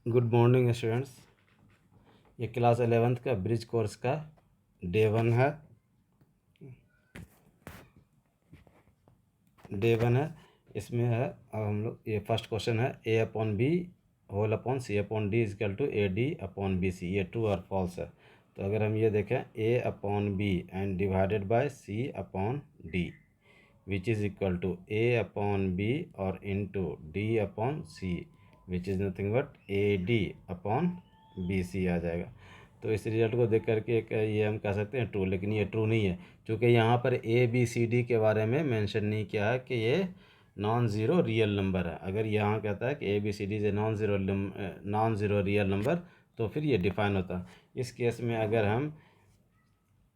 Good morning students. ये class 11th का bridge course का डे 1 है। इसमें है, अब हम लोग ये फर्स्ट क्वेश्चन है A upon B whole upon C upon D is equal to A D upon B C, ये ट्रू और फॉल्स है। तो अगर हम ये देखें A upon B and divided by C upon D which is equal to A upon B और into D upon C which is nothing but A D upon B C आ जाएगा। तो इस रिजल्ट को देख करके ये हम कह सकते हैं ट्रू, लेकिन ये ट्रू नहीं है क्योंकि यहाँ पर ए बी सी डी के बारे में मेंशन नहीं किया है कि ये नॉन ज़ीरो रियल नंबर है। अगर यहाँ कहता है कि ए बी सी डी से नॉन ज़ीरो रियल नंबर तो फिर ये डिफाइन होता है। इस केस में अगर हम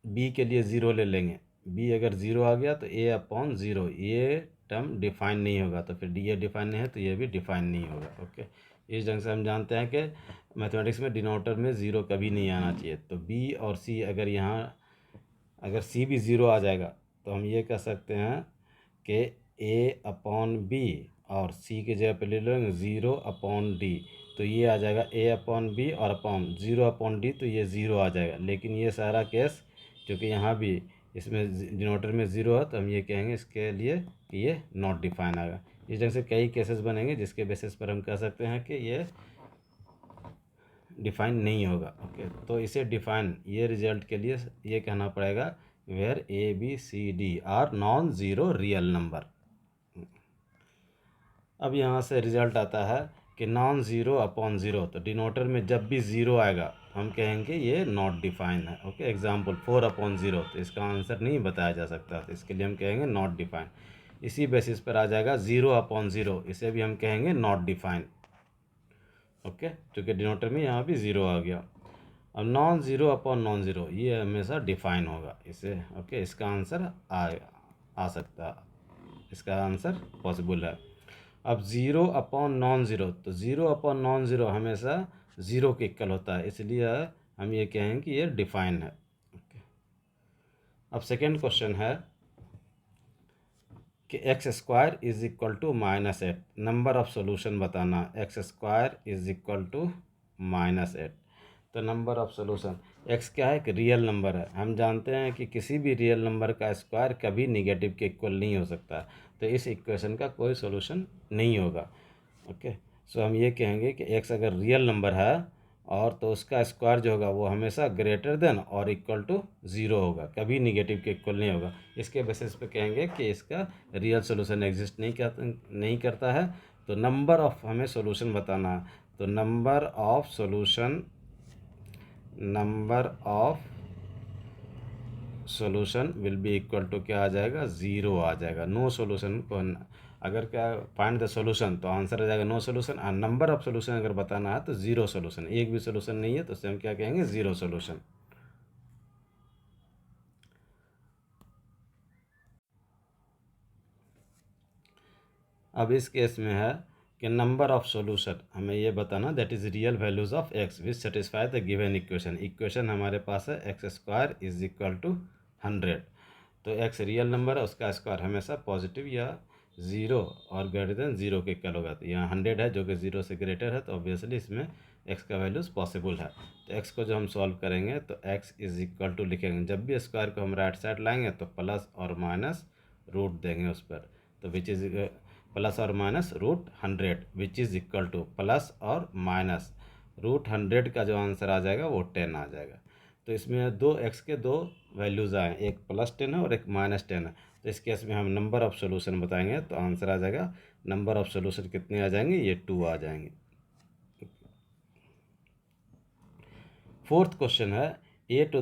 बी के लिए ज़ीरो ले लेंगे, बी अगर ज़ीरो आ गया तो ए अपॉन ज़ीरो ये टर्म डिफाइन नहीं होगा, तो फिर डी ये डिफाइन नहीं है तो ये भी डिफाइन नहीं होगा। ओके, इस ढंग से हम जानते हैं कि मैथमेटिक्स में डिनोटर में ज़ीरो कभी नहीं आना चाहिए। तो बी और सी अगर यहाँ अगर सी भी ज़ीरो आ जाएगा तो हम ये कह सकते हैं कि ए अपॉन बी और सी के जगह पे ले लेंगे ज़ीरो अपॉन डी, तो ये आ जाएगा ए अपॉन बी और अपॉन ज़ीरो अपॉन डी, तो ये ज़ीरो आ जाएगा। लेकिन ये सारा केस क्योंकि यहाँ भी इसमें डिनोटर में ज़ीरो है तो हम ये कहेंगे इसके लिए कि ये नॉट डिफाइन आएगा। इस ढंग से कई केसेस बनेंगे जिसके बेसिस पर हम कह सकते हैं कि ये डिफाइन नहीं होगा। ओके, तो इसे डिफाइन ये रिजल्ट के लिए ये कहना पड़ेगा where A B C D are non zero real number. अब यहाँ से रिजल्ट आता है कि नॉन ज़ीरो अपॉन ज़ीरो, तो डिनोटर में जब भी ज़ीरो आएगा हम कहेंगे ये नॉट डिफाइन है। ओके, एग्जाम्पल 4/0, तो इसका आंसर नहीं बताया जा सकता, तो इसके लिए हम कहेंगे नॉट डिफाइन। इसी बेसिस पर आ जाएगा 0/0, इसे भी हम कहेंगे नॉट डिफाइन। ओके, क्योंकि डिनोटर में यहाँ भी ज़ीरो आ गया। अब non zero upon non zero ये हमेशा डिफाइन होगा इसे। ओके, इसका आंसर आ सकता है, इसका आंसर पॉसिबल है। अब ज़ीरो अपॉन नॉन ज़ीरो, तो ज़ीरो अपॉन नॉन ज़ीरो हमेशा ज़ीरो के इक्वल होता है, इसलिए हम ये कहें कि ये डिफाइन है। ओके, अब सेकेंड क्वेश्चन है कि x square is equal to -8, number of solution बताना। X square is equal to -8, तो नंबर ऑफ सोल्यूशन, एक्स क्या है कि रियल नंबर है। हम जानते हैं कि किसी भी रियल नंबर का स्क्वायर कभी निगेटिव के इक्वल नहीं हो सकता, तो इस इक्वेशन का कोई सोल्यूशन नहीं होगा। ओके, सो हम ये कहेंगे कि एक्स अगर रियल नंबर है और तो उसका स्क्वायर जो होगा वो हमेशा ग्रेटर देन और इक्वल टू ज़ीरो होगा, कभी निगेटिव के इक्वल नहीं होगा। इसके बेसिस पे कहेंगे कि इसका रियल सोल्यूशन एग्जिस्ट नहीं करता है। तो नंबर ऑफ हमें सोल्यूशन बताना है, तो number of solution will be equal to क्या आ जाएगा, ज़ीरो आ जाएगा। नो सोल्यूशन को अगर क्या फाइंड द सोल्यूशन तो आंसर आ जाएगा नो सोल्यूशन, और नंबर ऑफ सोल्यूशन अगर बताना है तो ज़ीरो सोल्यूशन, एक भी सोल्यूशन नहीं है तो उसे हम क्या कहेंगे, ज़ीरो सोल्यूशन। अब इस केस में है कि नंबर ऑफ सोल्यूशन हमें ये बताना that is real values of x which satisfy the given equation हमारे पास है x square is equal to 100। तो एक्स रियल नंबर है, उसका स्क्वायर हमेशा पॉजिटिव या ज़ीरो और ग्रेटर देन ज़ीरो के इक्वल होगा। तो यहाँ 100 है जो कि ज़ीरो से ग्रेटर है, तो ऑब्वियसली इसमें एक्स का वैल्यूज़ पॉसिबल है। तो एक्स को जब हम सॉल्व करेंगे तो एक्स इज इक्वल टू लिखेंगे, जब भी स्क्वायर को हम राइट साइड लाएंगे तो प्लस और माइनस रूट देंगे उस पर, तो विच इज़ प्लस और minus √100 which is equal to plus और माइनस √100 का जो आंसर आ जाएगा वो 10 आ जाएगा। तो इसमें दो एक्स के दो वैल्यूज़ आए, एक +10 है और एक -10 है। तो इस केस में हम नंबर ऑफ सोल्यूशन बताएंगे तो आंसर आ जाएगा, नंबर ऑफ सोल्यूशन कितने आ जाएंगे, ये 2 आ जाएंगे। फोर्थ क्वेश्चन है a⁻³ into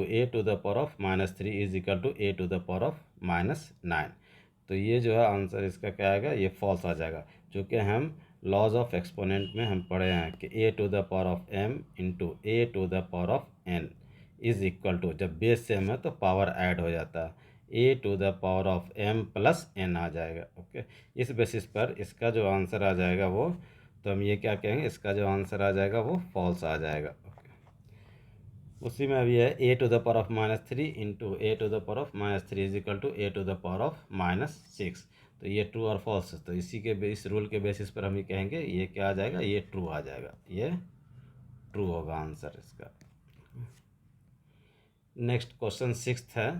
a⁻³ is equal to a⁻⁻9। तो ये जो है आंसर इसका क्या आएगा, ये फॉल्स आ जाएगा, क्योंकि हम लॉज ऑफ एक्सपोनेंट में हम पढ़े हैं कि a⁻m into a⁻n is equal to, जब बेस सेम है तो पावर ऐड हो जाता है, a⁻m + n आ जाएगा। ओके, इस बेसिस पर इसका जो आंसर आ जाएगा वो, तो हम ये क्या कहेंगे, इसका जो आंसर आ जाएगा वो फॉल्स आ जाएगा। उसी में अभी है a⁻³ into a⁻³ is equal to a⁻⁻6। तो ये ट्रू और फॉल्स, तो इसी के इस रूल के बेसिस पर हम ये कहेंगे ये क्या आ जाएगा, ये ट्रू आ जाएगा, ये ट्रू होगा आंसर इसका। नेक्स्ट क्वेश्चन 6 है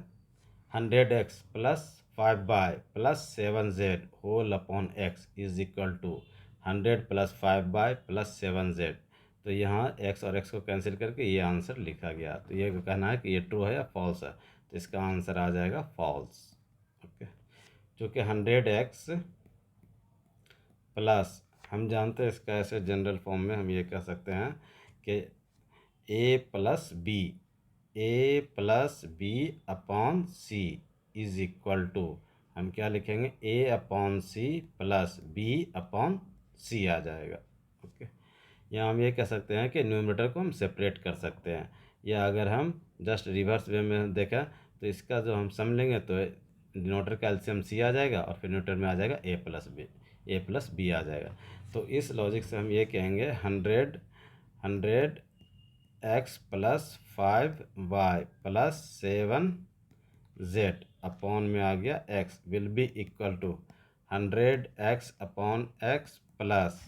100x plus 5y plus 7z whole upon x is equal to 100 plus 5y plus 7z। तो यहाँ x और x को कैंसिल करके ये आंसर लिखा गया। तो ये कहना है कि ये ट्रू है या फॉल्स है, तो इसका आंसर आ जाएगा फॉल्स। ओके, चूँकि 100x प्लस, हम जानते हैं इसका ऐसे जनरल फॉर्म में हम ये कह सकते हैं कि A plus B upon C is equal to, हम क्या लिखेंगे, A upon C plus B upon C आ जाएगा। ओके, या हम ये कह सकते हैं कि न्यूमरेटर को हम सेपरेट कर सकते हैं, या अगर हम जस्ट रिवर्स वे में देखा तो इसका जो हम सम लेंगे तो डिनोटर का एलसीएम सी आ जाएगा और फिर न्यूमरेटर में आ जाएगा ए प्लस बी आ जाएगा। तो इस लॉजिक से हम ये कहेंगे 100 x plus 5y plus 7z upon में आ गया x will be equal to 100x upon x plus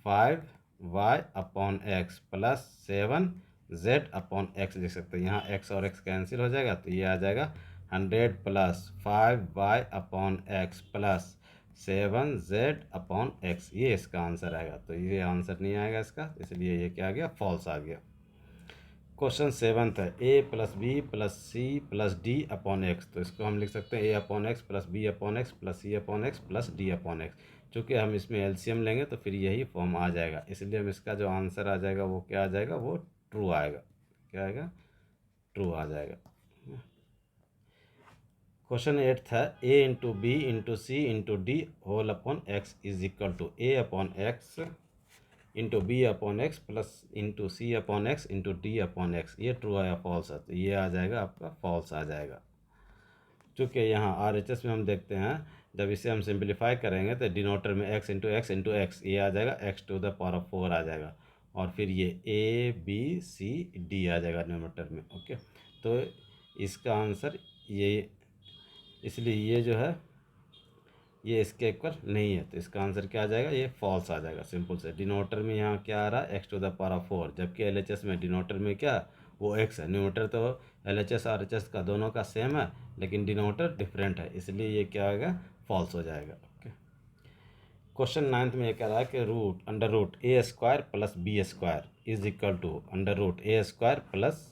5y upon x plus 7z upon x लिख सकते हैं। यहाँ x और x कैंसिल हो जाएगा तो ये आ जाएगा 100 plus 5y upon x plus 7z upon x, ये इसका आंसर आएगा। तो ये आंसर नहीं आएगा इसका, इसलिए ये क्या आ गया, फॉल्स आ गया। क्वेश्चन 7 है A plus B plus C plus D upon x. तो इसको हम लिख सकते हैं A upon x plus B upon x plus C upon x plus D upon x. चूँकि हम इसमें एलसीएम लेंगे तो फिर यही फॉर्म आ जाएगा, इसलिए हम इसका जो आंसर आ जाएगा वो क्या आ जाएगा, वो ट्रू आएगा। क्या आएगा, ट्रू आ जाएगा। क्वेश्चन 8 था A into B into C into D whole upon x is equal to A upon x into B upon x plus into C upon x into D upon x, ये true है या false है, तो ये आ जाएगा आपका false आ जाएगा। चूँकि यहाँ RHS में हम देखते हैं जब इसे हम सिंप्लीफाई करेंगे तो डिनोटर में x इंटू एक्स ये आ जाएगा x to the power of 4 आ जाएगा, और फिर ये A B C D आ जाएगा न्यूमरेटर में। ओके, तो इसका आंसर ये, इसलिए ये जो है ये इसके इक्वल नहीं है, तो इसका आंसर क्या आ जाएगा, ये फॉल्स आ जाएगा। सिंपल से डिनोटर में यहाँ क्या आ रहा है, x to the power of 4, जबकि LHS में डिनोटर में क्या वो x है। न्यूमरेटर तो LHS और RHS का दोनों का सेम है, लेकिन डिनोटर डिफरेंट है, इसलिए ये क्या आएगा, फॉल्स हो जाएगा। ओके, क्वेश्चन 9 में ये कह रहा है कि under root a square plus B square is equal to under root a square plus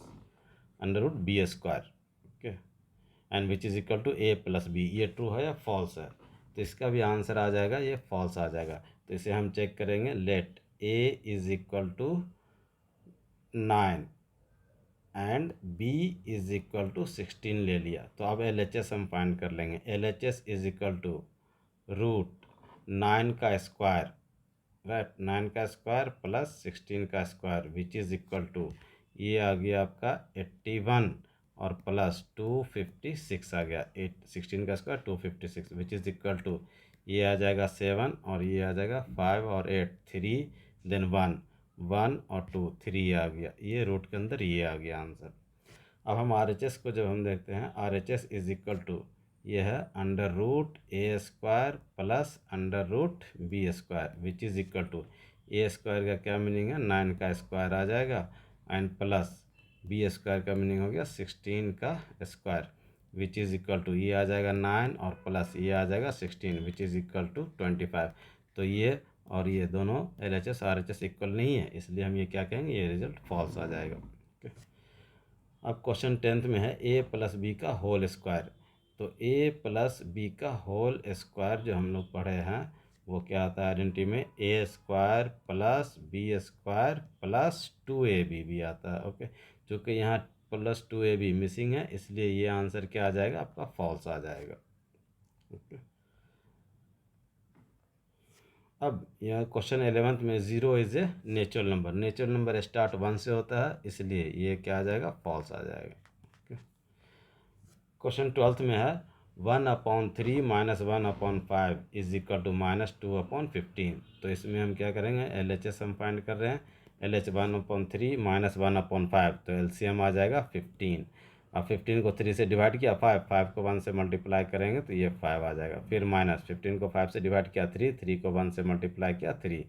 under root b square. Okay, and which is equal to a plus b, ये true है या false है, तो इसका भी आंसर आ जाएगा, ये फॉल्स आ जाएगा। तो इसे हम चेक करेंगे, let a is equal to 9 and b is equal to 16 ले लिया, तो अब LHS हम फाइंड कर लेंगे। LHS is equal to root 9 का स्क्वायर, राइट, 9 का स्क्वायर प्लस 16 का square which is equal to, ये आ गया आपका 81 और प्लस 256 आ गया, 16 का square 256 which is equal to, ये आ जाएगा 7 और ये आ जाएगा 5 और 8 3 देन 1 1 और 2 3 आ गया, ये रूट के अंदर ये आ गया आंसर। अब हम RHS को जब हम देखते हैं, RHS इज इक्वल टू ये है under root a square plus under root b square which is equal to, a square का क्या मीनिंग है, 9 का स्क्वायर आ जाएगा एंड प्लस बी स्क्वायर का मीनिंग हो गया 16 का square which is equal to, ये आ जाएगा 9 और प्लस ये आ जाएगा 16 विच इज़ इक्वल टू 25। तो ये और ये दोनों LHS RHS इक्वल नहीं है, इसलिए हम ये क्या कहेंगे, ये रिजल्ट फॉल्स आ जाएगा। ओके, अब क्वेश्चन 10 में है ए प्लस बी का होल स्क्वायर। तो ए प्लस बी का होल स्क्वायर जो हम लोग पढ़े हैं वो क्या आता है आइडेंटिटी में, A square plus B square plus 2ab भी आता है। ओके, चूँकि यहाँ प्लस 2ab मिसिंग है, इसलिए ये आंसर क्या आ जाएगा, आपका फॉल्स आ जाएगा। ओके, अब यह क्वेश्चन 11 में 0 is a natural number, natural number start 1 से होता है, इसलिए ये क्या आ जाएगा, फॉल्स आ जाएगा। ओके, क्वेश्चन 12 में है 1/3 माइनस 1/5 इज इक्वल टू -2/15। तो इसमें हम क्या करेंगे, LHS हम फाइंड कर रहे हैं, LH 1/3 माइनस 1/5, तो LCM आ जाएगा 15। अब 15 को 3 से डिवाइड किया 5 को 1 से मल्टीप्लाई करेंगे तो ये 5 आ जाएगा। फिर माइनस 15 को 5 से डिवाइड किया 3 को 1 से मल्टीप्लाई किया 3,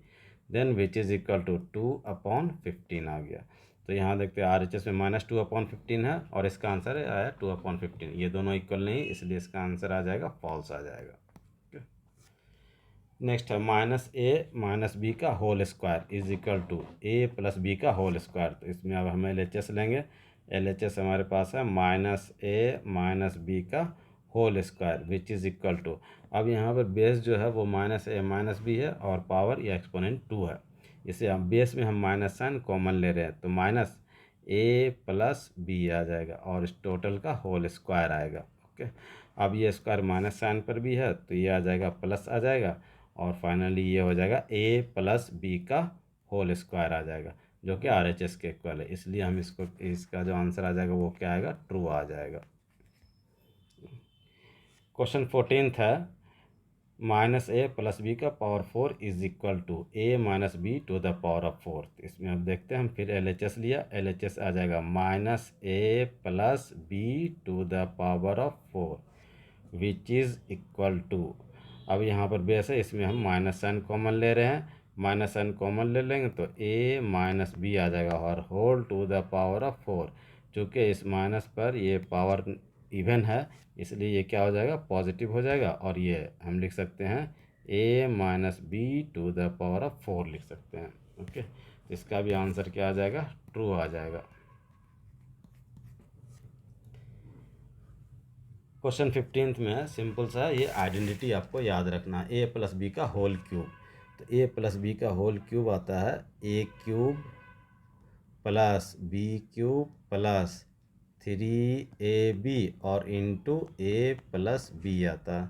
then which is equal to 2/15 आ गया। तो यहाँ देखते हैं RHS में -2/15 है और इसका आंसर आया 2/15। ये दोनों इक्वल नहीं, इसलिए इसका आंसर आ जाएगा फॉल्स आ जाएगा। नेक्स्ट है -a - b का whole square is equal to a+b का होल स्क्वायर। तो इसमें अब हम LHS लेंगे। LHS हमारे पास है -a - b का whole square which is equal to, अब यहाँ पर बेस जो है वो -a - b है और पावर या एक्सपोनेंट 2 है। इसे हम बेस में हम माइनस साइन कॉमन ले रहे हैं तो -a+b आ जाएगा और इस टोटल का होल स्क्वायर आएगा। ओके, अब ये स्क्वायर माइनस साइन पर भी है तो ये आ जाएगा प्लस आ जाएगा और फाइनली ये हो जाएगा a+b का होल स्क्वायर आ जाएगा जो कि RHS के इक्वल है। इसलिए हम इसका जो आंसर आ जाएगा वो क्या आएगा, ट्रू आ जाएगा। क्वेश्चन 14 है -a+b का power 4 is equal to a - b to the power of 4। इसमें अब देखते हैं, हम फिर LHS लिया, LHS आ जाएगा -a+b to the power of 4 which is equal to, अब यहाँ पर बेस है इसमें हम माइनस साइन कॉमन ले रहे हैं, माइनस साइन कॉमन ले लेंगे तो a - b आ जाएगा और whole to the power of 4। चूँकि इस माइनस पर ये पावर इवन है इसलिए ये क्या हो जाएगा, पॉजिटिव हो जाएगा और ये हम लिख सकते हैं a - b to the power of 4 लिख सकते हैं। ओके, इसका भी आंसर क्या आ जाएगा, ट्रू आ जाएगा। क्वेश्चन 15 में है, सिंपल सा ये आइडेंटिटी आपको याद रखना है, a+b का होल क्यूब। तो a+b का होल क्यूब आता है a³ + b³ + 3ab और इंटू a+b आता है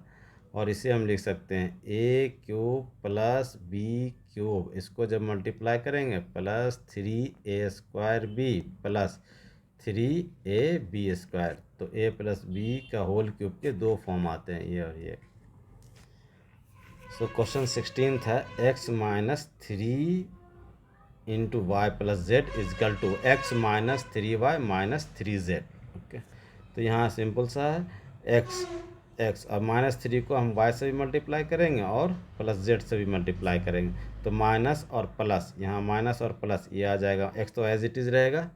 और इसे हम लिख सकते हैं a³ + b³, इसको जब मल्टीप्लाई करेंगे +3a² + 3ab²। तो a+b का होल क्यूब के दो फॉर्म आते हैं, ये और ये। सो क्वेश्चन 16 है x - 3 into y + z is equal to x - 3y - 3z। Okay, तो यहाँ सिंपल सा है x और -3 को हम y से भी मल्टीप्लाई करेंगे और +z से भी मल्टीप्लाई करेंगे तो माइनस और प्लस, यहाँ माइनस और प्लस ये आ जाएगा, x तो एज इट इज़ रहेगा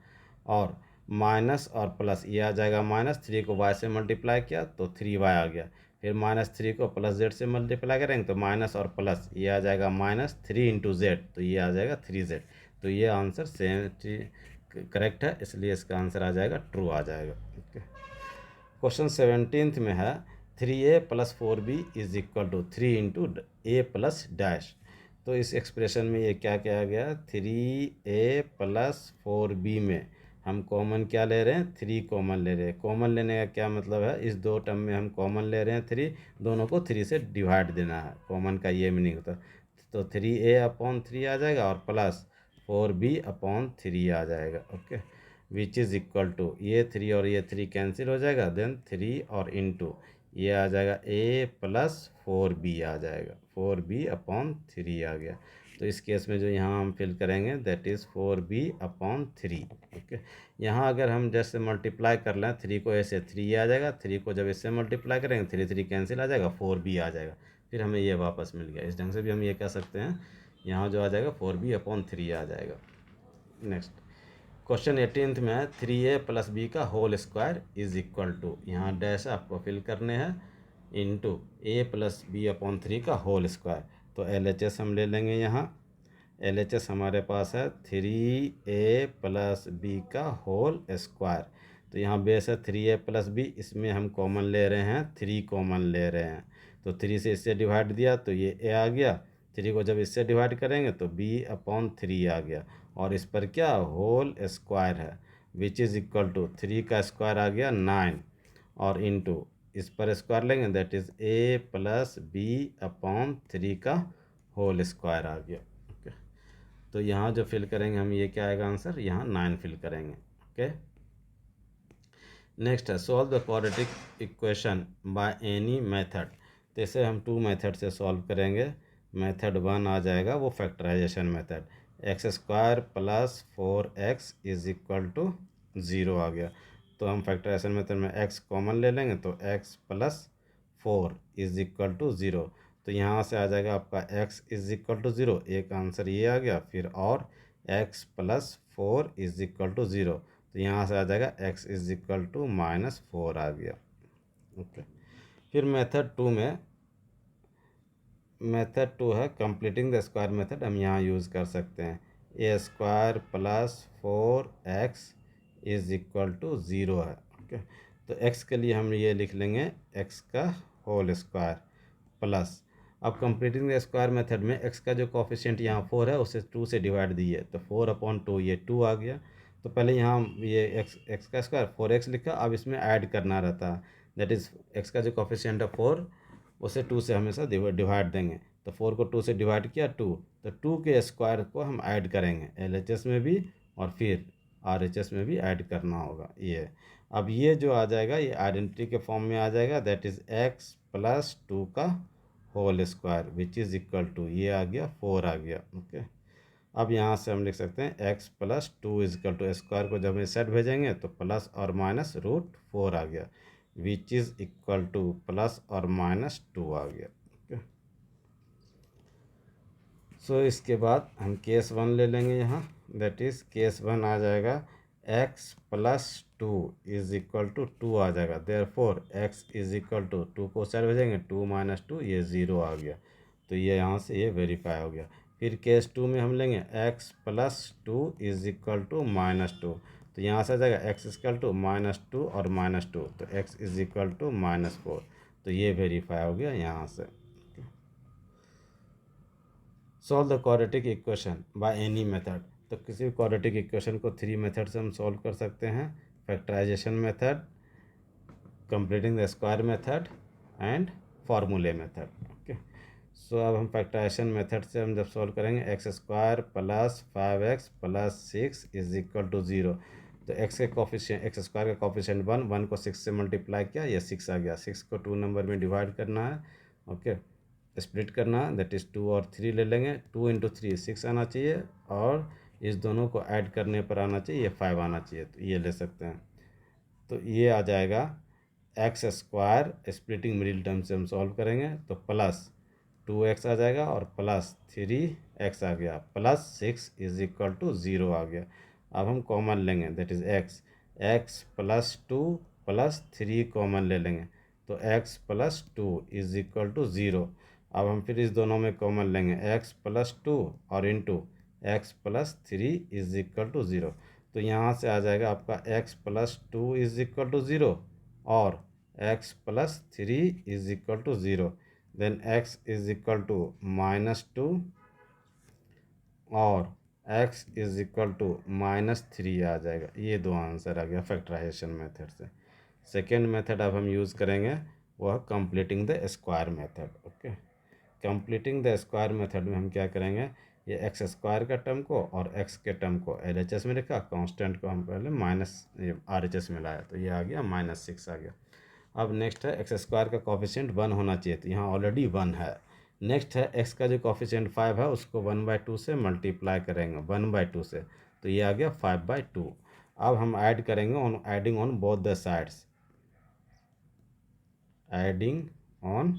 और माइनस और प्लस ये आ जाएगा, -3 को y से मल्टीप्लाई किया तो 3y आ गया, फिर -3 को +z से मल्टीप्लाई करेंगे तो माइनस और प्लस ये आ जाएगा -3 × z, तो ये आ जाएगा 3z। तो ये आंसर सेम करेक्ट है, इसलिए इसका आंसर आ जाएगा ट्रू आ जाएगा। ओके, क्वेश्चन 17 में है 3a + 4b is equal to 3 × a + dash. तो इस एक्सप्रेशन में ये क्या किया गया, 3a + 4b में हम कॉमन क्या ले रहे हैं, 3 कॉमन ले रहे हैं। कॉमन लेने का क्या मतलब है, इस दो टर्म में हम कॉमन ले रहे हैं 3, दोनों को 3 से डिवाइड देना है, कॉमन का ये मीनिंग होता है। तो 3a/3 आ जाएगा और प्लस 4b/3 आ जाएगा। Okay, which is equal to, ये 3 और ये 3 कैंसिल हो जाएगा, देन 3 और इंटू ये आ जाएगा a + 4b आ जाएगा, 4b/3 आ गया। तो इस केस में जो यहाँ हम फिल करेंगे दैट इज़ 4b/3। ओके, यहाँ अगर हम जैसे मल्टीप्लाई कर लें 3 को ऐसे 3 आ जाएगा, 3 को जब इससे मल्टीप्लाई करेंगे 3 कैंसिल आ जाएगा, 4b आ जाएगा, फिर हमें ये वापस मिल गया। इस ढंग से भी हम ये कह सकते हैं, यहाँ जो आ जाएगा 4b/3 आ जाएगा। नेक्स्ट क्वेश्चन 18 में है 3a + b का whole square is equal to, यहाँ डैश आपको फिल करने हैं, इंटू a + b/3 का होल स्क्वायर। तो LHS हम ले लेंगे, यहाँ LHS हमारे पास है 3a + b का होल स्क्वायर। तो यहाँ बेस है 3a + b, इसमें हम कॉमन ले रहे हैं, 3 कॉमन ले रहे हैं तो 3 से इससे डिवाइड दिया तो ये a आ गया, 3 को जब इससे डिवाइड करेंगे तो b/3 आ गया और इस पर क्या होल स्क्वायर है विच इज़ इक्वल टू 3 का स्क्वायर आ गया 9 और इंटू इस पर स्क्वायर लेंगे दैट इज़ a + b/3 का होल स्क्वायर आ गया। ओके, तो यहाँ जो फिल करेंगे हम, ये क्या आएगा आंसर, यहाँ 9 फिल करेंगे। ओके, नेक्स्ट है solve the quadratic equation by any method. तो इसे हम 2 मेथड से सॉल्व करेंगे। मेथड 1 आ जाएगा वो factorisation method, x² + 4x is equal to 0 आ गया। तो हम फैक्टराइजेशन मेथड में x कॉमन ले लेंगे तो x plus 4 is equal to 0। तो यहाँ से आ जाएगा आपका x इज इक्वल टू 0, एक आंसर ये आ गया। फिर और x plus 4 is equal to 0, तो यहाँ से आ जाएगा x इज इक्वल टू -4 आ गया। ओके, फिर मेथड टू है कंप्लीटिंग द स्क्वायर मेथड। हम यहाँ यूज़ कर सकते हैं A square plus 4x is equal to 0 है। ओके, तो x के लिए हम ये लिख लेंगे x का होल स्क्वायर प्लस, अब कंप्लीटिंग द स्क्वायर मेथड में x का जो कोफिशिएंट यहाँ 4 है उसे 2 से डिवाइड दिए तो 4/2 ये 2 आ गया। तो पहले यहाँ ये x का स्क्वायर 4x लिखा, अब इसमें ऐड करना रहता है, दैट इज़ x का जो कोफिशिएंट है 4 उसे 2 से हमेशा डिवाइड देंगे। तो 4 को 2 से डिवाइड किया 2, तो 2 के स्क्वायर को हम ऐड करेंगे LHS में भी और फिर RHS में भी ऐड करना होगा। ये अब ये जो आ जाएगा ये आइडेंटिटी के फॉर्म में आ जाएगा, दैट इज़ x प्लस 2 का whole square which is equal to, ये आ गया 4 आ गया। ओके, अब यहाँ से हम लिख सकते हैं x plus 2 is equal to, square को जब हम सेट भेजेंगे तो प्लस और माइनस √4 आ गया विच इज़ इक्वल टू प्लस और -2 आ गया। ओके, सो इसके बाद हम केस 1 ले लेंगे यहाँ, दैट इज़ केस 1 आ जाएगा x plus 2 is equal to 2 आ जाएगा, therefore x is equal to 2 को सेट भेजेंगे 2 - 2 ये 0 आ गया। तो ये यहाँ से ये वेरीफाई हो गया। फिर केस 2 में हम लेंगे x plus 2 is equal to -2, तो यहाँ से आ जाएगा x इक्वल टू -2 और -2, तो x इज इक्वल टू -4, तो ये वेरीफाई हो गया यहाँ से। Solve the quadratic equation by any method, तो किसी भी क्वाड्रेटिक इक्वेशन को 3 मेथड से हम सॉल्व कर सकते हैं, factorisation method, completing the square method and फार्मूले मेथड। ओके, सो अब हम फैक्टराइजेशन मेथड से हम जब सॉल्व करेंगे x² plus 5x plus 6 is equal to 0, तो x के कोफिशिएंट x स्क्वायर का कोफिशिएंट 1 को 6 से मल्टीप्लाई किया, ये 6 आ गया। 6 को 2 नंबर में डिवाइड करना है, ओके, स्प्लिट करना है, दैट इज़ 2 और 3 ले लेंगे। 2 × 3 6 आना चाहिए और इस दोनों को ऐड करने पर आना चाहिए, ये 5 आना चाहिए, तो ये ले सकते हैं। तो ये आ जाएगा x², स्प्लिटिंग मिडिल टर्म से हम सॉल्व करेंगे तो प्लस 2x आ जाएगा और प्लस 3x आ गया, प्लस 6 इज इक्वल टू 0 आ गया। अब हम कॉमन लेंगे, that is x plus 2 plus 3 common ले लेंगे तो x plus 2 is equal to 0। अब हम फिर इस दोनों में कॉमन लेंगे x प्लस 2 और into x plus 3 is equal to 0, तो यहाँ से आ जाएगा आपका x plus 2 is equal to 0 और x plus 3 is equal to 0, then x is equal to -2 और x इज इक्वल टू -3 आ जाएगा। ये दो आंसर आ गया फैक्टराइजेशन मेथड से। सेकेंड मेथड अब हम यूज़ करेंगे वह completing the square method. Okay, completing the square method में हम क्या करेंगे, ये x² का टर्म को और x के टर्म को LHS में लिखा, कांस्टेंट को हम पहले RHS में लाया, तो ये आ गया -6 आ गया। अब नेक्स्ट है x² का कोफिशिएंट 1 होना चाहिए, तो यहाँ ऑलरेडी 1 है। नेक्स्ट है x का जो कोफिशिएंट 5 है उसको 1/2 से मल्टीप्लाई करेंगे 1/2 से, तो ये आ गया 5/2। अब हम ऐड करेंगे on adding on both the sides, adding on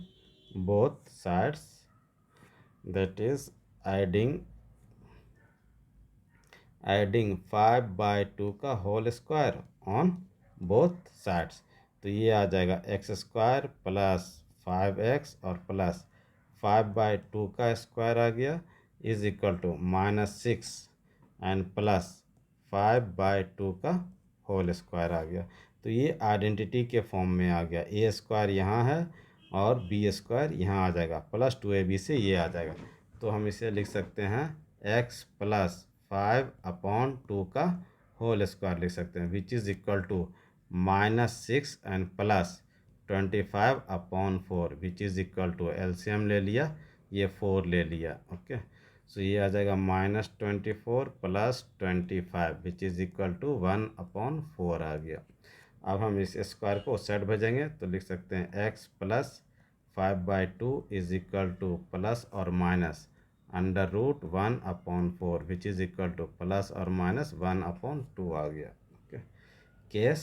both sides, that is adding 5/2 का whole square on both sides, तो ये आ जाएगा x² प्लस 5x और प्लस 5/2 का स्क्वायर आ गया is equal to -6 and plus 5/2 का होल स्क्वायर आ गया। तो ये आइडेंटिटी के फॉर्म में आ गया, a² यहाँ है और b² यहाँ आ जाएगा, प्लस 2ab से ये आ जाएगा, तो हम इसे लिख सकते हैं x प्लस 5/2 का होल स्क्वायर लिख सकते हैं which is equal to -6 and plus 25/4 which is equal to, LCM ले लिया, ये 4 ले लिया। ओके, सो ये आ जाएगा -24 plus 25 which is equal to 1/4 आ गया। अब हम इस स्क्वायर को साइड भेजेंगे तो लिख सकते हैं x plus 5/2 is equal to plus और minus √1/4 which is equal to plus और माइनस 1/2 आ गया। ओके, केस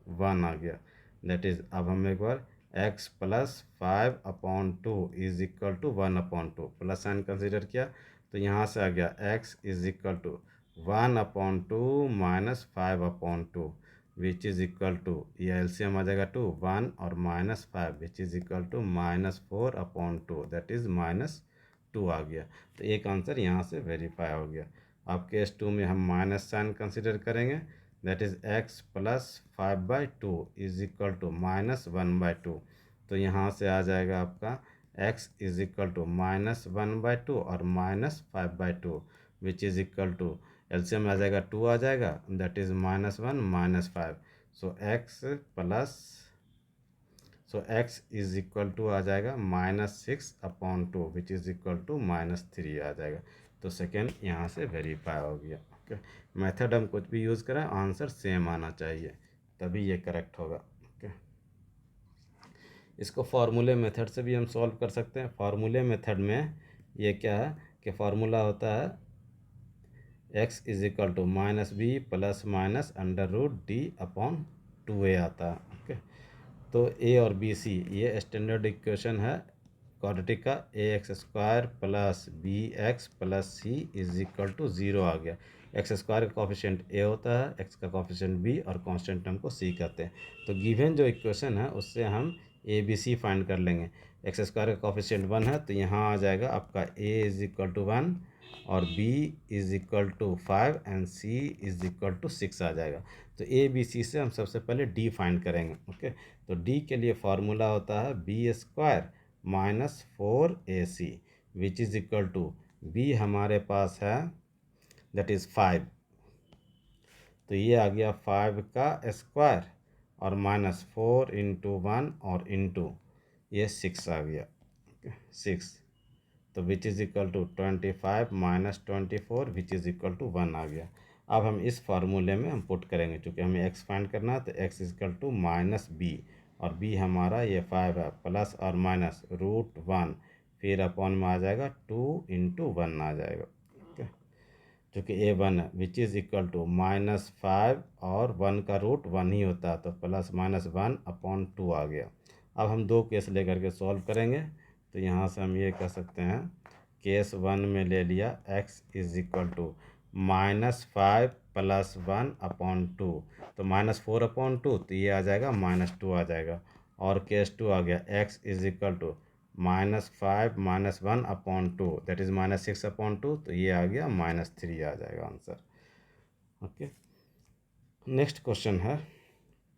1 आ गया। दैट इज़ अब हम एक बार x plus 5/2 is equal to 1/2 plus sign consider किया तो यहाँ से आ गया x is equal to 1/2 minus 5/2 which is equal to, ये एलसीएम आ जाएगा 2 1 और -5 which is equal to -4/2 that is -2 आ गया। तो एक आंसर यहाँ से वेरीफाई हो गया। अब केस 2 में हम माइनस साइन कंसिडर करेंगे। That is x plus 5/2 is equal to -1/2। तो यहाँ से आ जाएगा आपका x इज इक्वल टू -1/2 और -5/2 which is equal to, LCM आ जाएगा 2 आ जाएगा, that is -1 -5। So x is equal to आ जाएगा -6/2 विच इज़ इक्वल टू -3 आ जाएगा। तो सेकेंड यहाँ से वेरीफाई हो गया। ओके, मेथड हम कुछ भी यूज़ करें आंसर सेम आना चाहिए तभी ये करेक्ट होगा। ओके, इसको फार्मूले मेथड से भी हम सॉल्व कर सकते हैं। फार्मूले मेथड में ये क्या है कि फार्मूला होता है x is equal to -b plus minus √d/2a आता है। ओके, तो a और b c ये स्टैंडर्ड इक्वेशन है क्वाड्रेटिक का। ax² plus bx plus c is equal to 0 आ गया। x² का कोफिशिएंट a होता है, x का कोफिशिएंट b और कांस्टेंट टर्म को c कहते हैं। तो गिवन जो इक्वेशन है उससे हम a b c फाइंड कर लेंगे। x² का कोफिशिएंट 1 है तो यहाँ आ जाएगा आपका a इज इक्वल टू 1 और b is equal to 5 and c is equal to 6 आ जाएगा। तो a b c से हम सबसे पहले d फाइंड करेंगे। ओके, तो d के लिए फार्मूला होता है b² minus 4ac which is equal to, b हमारे पास है दैट इज़ 5, तो ये आ गया 5 का स्क्वायर और -4 इंटू 1 और इंटू ये 6 आ गया। 6, तो which is equal to 25 minus 24 which is equal to 1 आ गया। अब हम इस फार्मूले में हम पुट करेंगे क्योंकि हमें x फाइंड करना है, तो x is equal to -b और b हमारा ये 5 है, प्लस और माइनस √1 फिर अपॉन में आ जाएगा 2 इंटू 1 आ जाएगा। ओके, चूँकि a 1 है विच इज़ इक्वल टू -5 और 1 का रूट 1 ही होता है तो प्लस -1/2 आ गया। अब हम दो केस लेकर के सॉल्व करेंगे तो यहाँ से हम ये कह सकते हैं केस 1 में ले लिया x is equal to -5 plus 1/2 तो -4/2 तो ये आ जाएगा -2 आ जाएगा। और केस 2 आ गया x is equal to -5 minus 1/2 that is -6/2 तो ये आ गया -3 आ जाएगा आंसर। ओके, नेक्स्ट क्वेश्चन है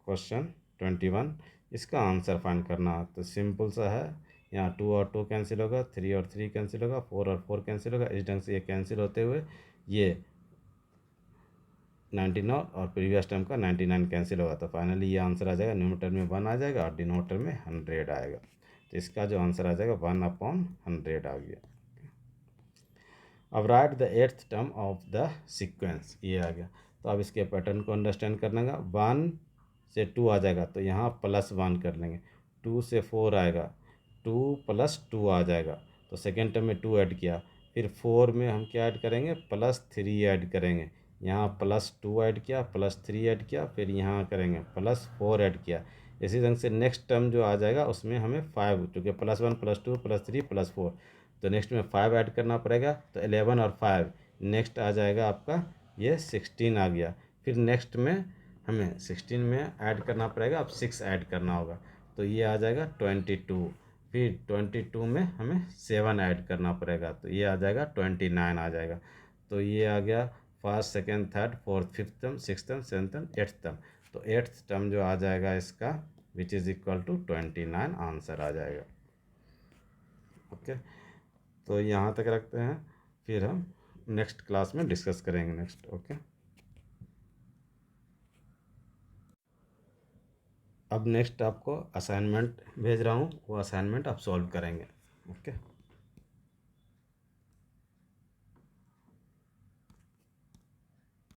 क्वेश्चन 21। इसका आंसर फाइंड करना है तो सिंपल सा है, यहाँ 2 और 2 कैंसिल होगा, 3 और 3 कैंसिल होगा, 4 और 4 कैंसिल होगा। इस ढंग से ये कैंसिल होते हुए ये 99 और प्रीवियस टर्म का 99 कैंसिल होगा। तो फाइनली ये आंसर आ जाएगा, न्यूमरेटर में 1 आ जाएगा और डिनोमिनेटर में 100 आएगा। तो इसका जो आंसर आ जाएगा 1/100 आ गया। अब right the 8th term of the sequence, ये आ गया। तो अब इसके पैटर्न को अंडरस्टैंड करना है। 1 से 2 आ जाएगा तो यहाँ +1 कर लेंगे। 2 से 4 आएगा, 2 + 2 आ जाएगा तो सेकेंड टर्म में 2 ऐड किया। फिर 4 में हम क्या ऐड करेंगे, +3 ऐड करेंगे। यहाँ +2 ऐड किया, +3 ऐड किया, फिर यहाँ करेंगे +4 ऐड किया। इसी ढंग से नेक्स्ट टर्म जो आ जाएगा उसमें हमें 5, चूँकि +1 +2 +3 +4 तो नेक्स्ट में 5 ऐड करना पड़ेगा। तो 11 और 5 नेक्स्ट आ जाएगा आपका ये 16 आ गया। फिर नेक्स्ट में हमें 16 में ऐड करना पड़ेगा, अब 6 ऐड करना होगा तो ये आ जाएगा 22। फिर 22 में हमें 7 ऐड करना पड़ेगा तो ये आ जाएगा 29 आ जाएगा। तो ये आ गया first second third fourth fifth term six term seventh term eighth term. तो एट्थ टर्म जो आ जाएगा इसका which is equal to 29 answer आ जाएगा। ओके, तो यहाँ तक रखते हैं, फिर हम नेक्स्ट क्लास में डिस्कस करेंगे नेक्स्ट। ओके, अब नेक्स्ट आपको असाइनमेंट भेज रहा हूँ, वो असाइनमेंट आप सॉल्व करेंगे। ओके।